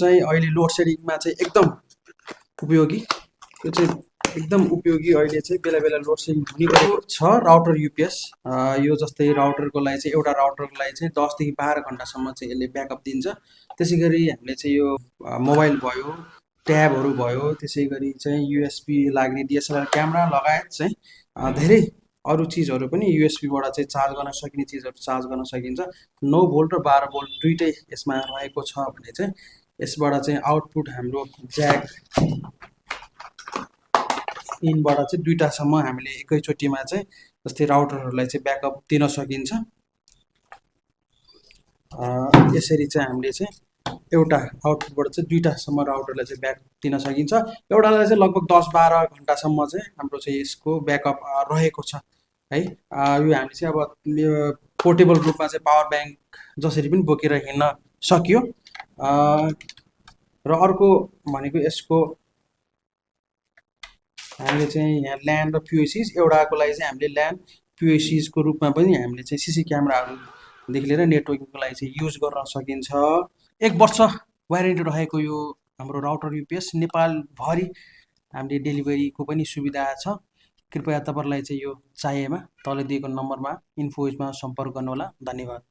चाहिँ अहिले लोड सेडिङमा चाहिँ एकदम उपयोगी। यो चाहिँ एकदम उपयोगी अहिले चाहिँ बेला बेला लोड सेडिङ हुने गरेको छ। राउटर युपिएस यो जस्तै राउटरको लागि चाहिँ एउटा राउटरको लागि चाहिँ 10 देखि 12 घन्टासम्म चाहिँ यसले ब्याकअप दिन्छ। त्यसै गरी हामीले चाहिँ यो मोबाइल भयो, ट्याबहरू भयो, त्यसै गरी चाहिँ युएसबी लाग्ने डिएसएलआर क्यामेरा लगायत चाहिँ धेरै अरू चिजहरू पनि युएसबीबाट चाहिँ चार्ज गर्न सकिने चिजहरू चार्ज गर्न सकिन्छ। 9 भोल्ट र 12 भोल्ट दुइटै यसमा रहेको छ भने चाहिँ यसबाट चाहिँ आउटपुट हाम्रो ज्याक इनबाट चाहिँ दुईटासम्म हामीले एकैचोटिमा चाहिँ जस्तै राउटरहरूलाई चाहिँ ब्याकअप दिन सकिन्छ। यसरी चाहिँ हामीले चाहिँ एउटा आउटपुटबाट चाहिँ दुईटासम्म राउटरलाई चाहिँ ब्याक दिन सकिन्छ। एउटालाई चाहिँ लगभग 10-12 घन्टासम्म चाहिँ हाम्रो चाहिँ यसको ब्याकअप रहेको छ है। यो हामीले चाहिँ अब पोर्टेबल रूपमा चाहिँ पावर ब्याङ्क जसरी पनि बोकेर हिँड्न सकियो। र अर्को भनेको यसको हामीले चाहिँ यहाँ ल्यान र पिओसिज एउटाको लागि चाहिँ हामीले ल्यान पिओसिजको रूपमा पनि हामीले चाहिँ सिसी क्यामेराहरूदेखि लिएर नेटवर्किङको लागि चाहिँ युज गर्न सकिन्छ। 1 वर्ष वारेन्टी रहेको यो हाम्रो राउटर युपिएस नेपालभरि हामीले डेलिभरीको पनि सुविधा छ। कृपया तपाईहरुलाई चाहिँ यो चाहिएमा तल दिएको नम्बरमा इन्फोजमा सम्पर्क गर्नुहोला। धन्यवाद।